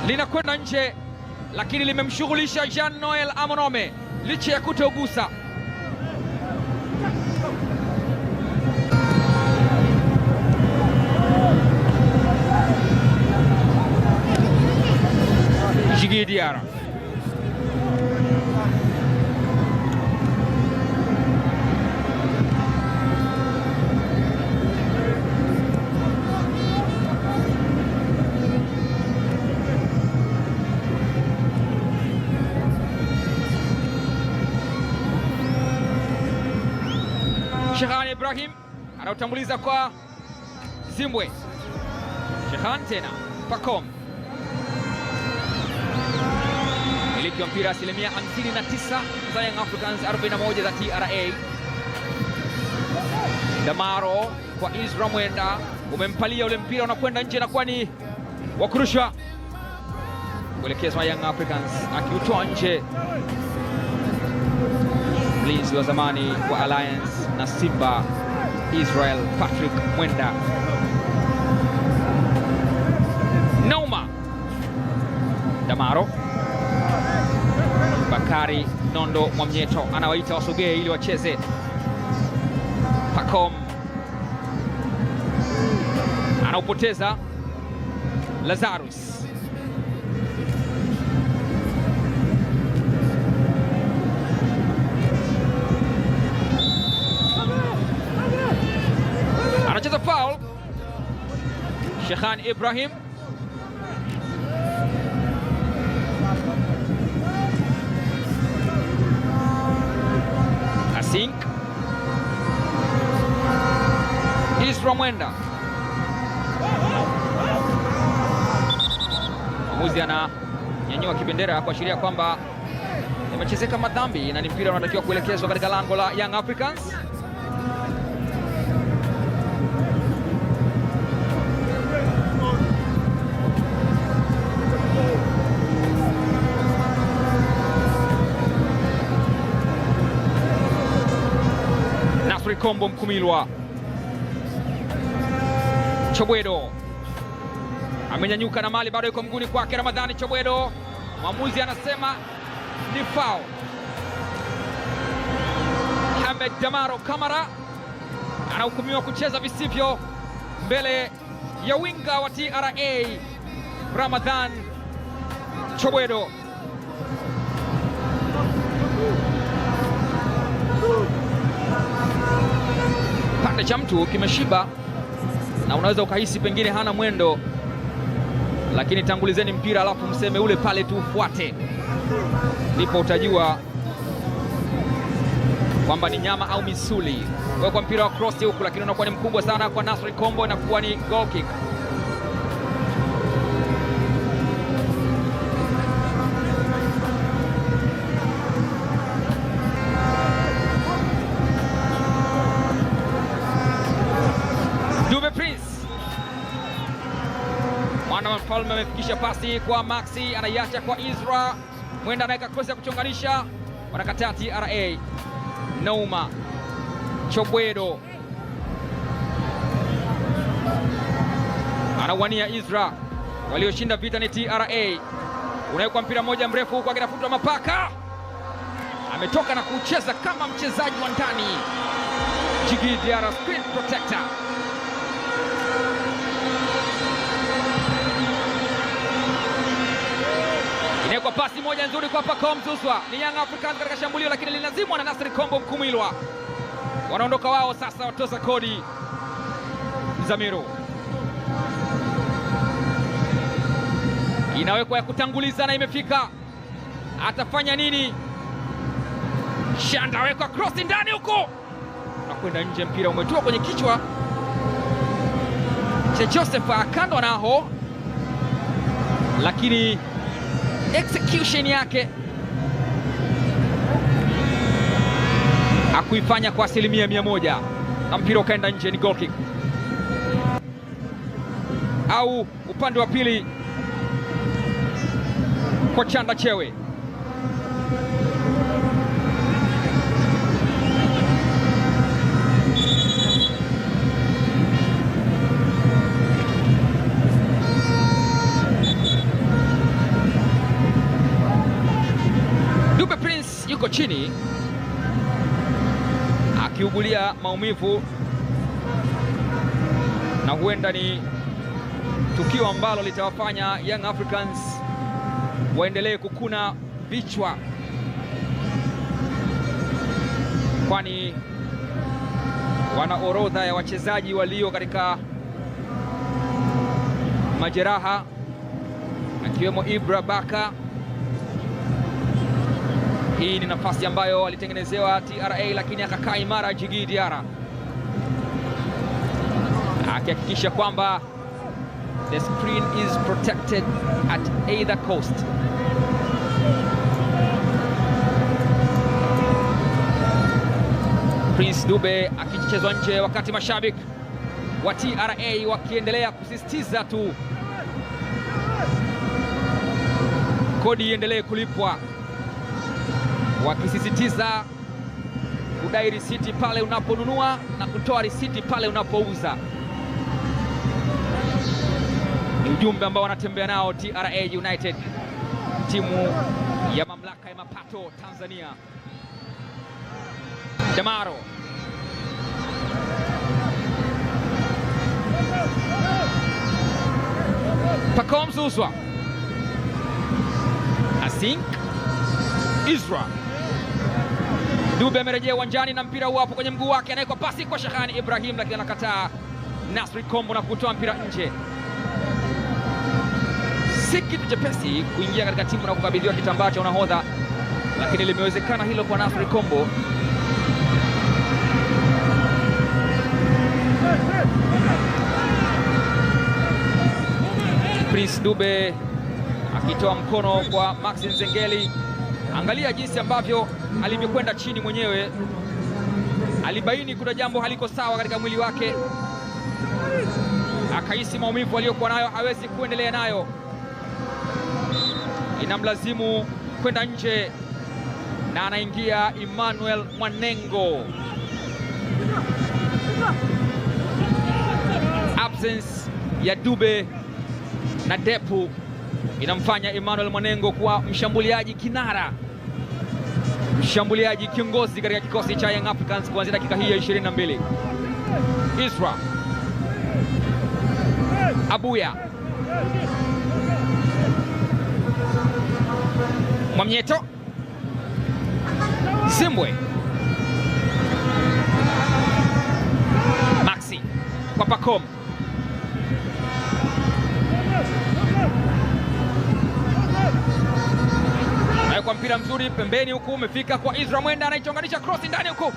linakwenda nje, lakini limemshughulisha Jean Noel Amonome licha ya kutogusa. Djigui Diarra Shehan Ibrahim anautambuliza kwa Zimbwe. Shehan tena Pacome, miliki wa mpira asilimia 59 za Young Africans, 41 za TRA. Damaro kwa Isra Mwenda, umempalia ule mpira unakwenda nje na kwa ni wakurusha kuelekezwa Young Africans, akiutoa nje mlinzi wa zamani wa Alliance na Simba Israel Patrick Mwenda. Nauma Damaro, Bakari Nondo Mwamnyeto anawaita wasogee ili wacheze. Pacome anaupoteza. Lazarus anacheza foul. Shehan Ibrahim Asink. Isra Mwenda, mwamuzi ananyanyua kibendera kuashiria kwamba imechezeka madhambi na ni mpira unatakiwa kuelekezwa katika lango la Young Africans. Nasri Kombo Mkumilwa. Chobwedo amenyanyuka na mali bado yuko mguni kwake Ramadhani Chobwedo. Mwamuzi anasema ni foul. Hamed Damaro Kamara anahukumiwa kucheza visivyo mbele ya winga wa TRA Ramadhan Chobwedo. Pande cha mtu kimeshiba na unaweza ukahisi pengine hana mwendo, lakini tangulizeni mpira alafu mseme ule pale tu ufuate, ndipo utajua kwamba ni nyama au misuli. Kwa mpira wa cross huku, lakini unakuwa ni mkubwa sana kwa Nasri Kombo, inakuwa ni goal kick. Mfalme amefikisha pasi kwa Maxi, anaiacha kwa Isra Mwenda, anaweka cross ya kuchonganisha, wanakataa TRA. Nauma Chobwedo anawania Isra, walioshinda vita ni TRA. Unawekwa mpira mmoja mrefu huko, akitafutwa Mapaka, ametoka na kucheza kama mchezaji wa ndani. Djigui Diarra screen protector. Kwa pasi moja nzuri kwa Pacome Zouzoua, ni Young Africans katika shambulio, lakini linazimwa na Nasri Kombo Mkumilwa. Wanaondoka wao sasa, watoza kodi. Zamiru inawekwa ya kutanguliza na imefika, atafanya nini? Shanda awekwa cross ndani huko na kwenda nje, mpira umetua kwenye kichwa cha Joseph Akando naho, lakini execution yake hakuifanya kwa asilimia 100 na mpira ukaenda nje. Ni goal kick. Au upande wa pili kwa Chanda Chewe. chini akiugulia maumivu, na huenda ni tukio ambalo litawafanya Young Africans waendelee kukuna vichwa, kwani wana orodha ya wachezaji walio katika majeraha, akiwemo Ibra Baka. Hii ni nafasi ambayo alitengenezewa TRA, lakini akakaa imara Djigui Diarra, akihakikisha kwamba the screen is protected at either coast. Prince Dube akichezwa nje, wakati mashabiki wa TRA wakiendelea kusisitiza tu kodi iendelee kulipwa, wakisisitiza kudai risiti pale unaponunua na kutoa risiti pale unapouza. Ni ujumbe ambao wanatembea nao TRA United, timu ya mamlaka ya mapato Tanzania. Damaro Pacome Zouzoua, Asink Isra. Dube amerejea uwanjani na mpira hapo kwenye mguu wake, anaweka pasi kwa Shahani Ibrahim, lakini anakataa Nasri Kombo na kutoa mpira nje. Si kitu chepesi kuingia katika timu na kukabidhiwa kitambaa cha unahodha, lakini limewezekana hilo kwa Nasri Kombo. Prince Dube akitoa mkono kwa Maxi Nzengeli. Angalia jinsi ambavyo alivyokwenda chini mwenyewe, alibaini kuna jambo haliko sawa katika mwili wake, akahisi maumivu aliyokuwa nayo hawezi kuendelea nayo, inamlazimu kwenda nje, na anaingia Emmanuel Mwanengo. Absence ya Dube na Depu inamfanya Emmanuel Mwanengo kuwa mshambuliaji kinara, mshambuliaji kiongozi katika kikosi cha Young Africans kuanzia dakika hii ya 22. Isra Abuya, Mwamnyeto, Zimbwe, Maxi kwa Pacome, kwa mpira mzuri pembeni huku, umefika kwa Isra Mwenda, anaichonganisha cross ndani huku,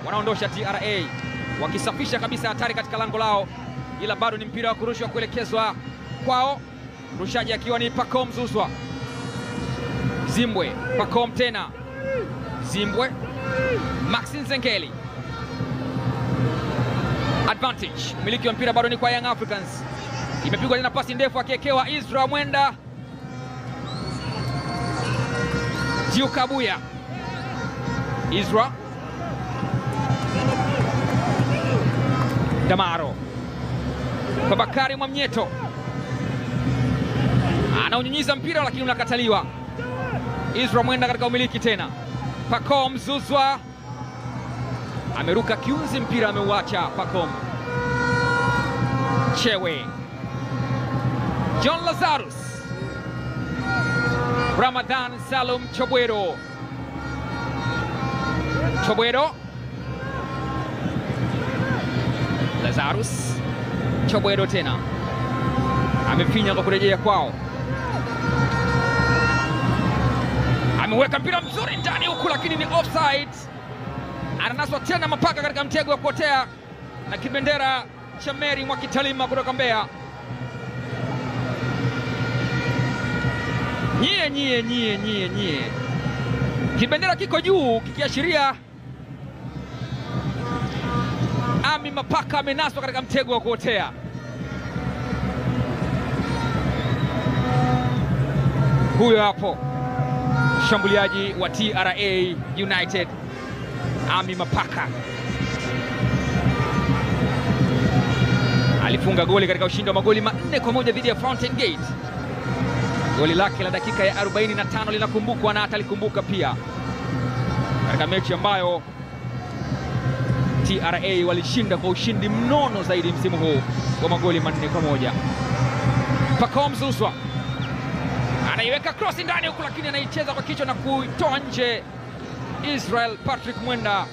wanaondosha TRA wakisafisha kabisa hatari katika lango lao, ila bado ni mpira wa kurushwa kuelekezwa kwao, rushaji akiwa ni Pacome Zouzoua. Zimbwe, Pacome tena, Zimbwe, Maxi Nzengeli. Advantage, umiliki wa mpira bado ni kwa Young Africans. Imepigwa tena pasi ndefu akiekewa Isra Mwenda. Diouf Abuya, Isra, Damaro kwa Bakari Mwamnyeto, anaunyunyiza mpira lakini unakataliwa. Isra Mwenda katika umiliki tena. Pacome Zouzoua ameruka kiunzi, mpira ameuacha Pacome. Chewe, John Lazarus, Ramadhan Salum Chobwero, Chobwero, Lazarus, Chobwero tena amefinya kwa kurejea kwao, ameweka mpira mzuri ndani huku, lakini ni offside. Ananaswa tena Mapaka katika mtego wa kuotea na kibendera cha Mary Mwakitalima kutoka Mbeya. Nyie. Kibendera kiko juu kikiashiria Ami Mapaka amenaswa katika mtego wa kuotea. Huyo hapo mshambuliaji wa TRA United, Ami Mapaka alifunga goli katika ushindi wa magoli 4-1 dhidi ya Fountain Gate. Goli lake la dakika ya 45 linakumbukwa na atalikumbuka pia. katika mechi ambayo TRA walishinda kwa ushindi mnono zaidi msimu huu wa magoli 4-1. Pacome Zouzoua anaiweka cross ndani huku, lakini anaicheza kwa kichwa na kuitoa nje. Israel Patrick Mwenda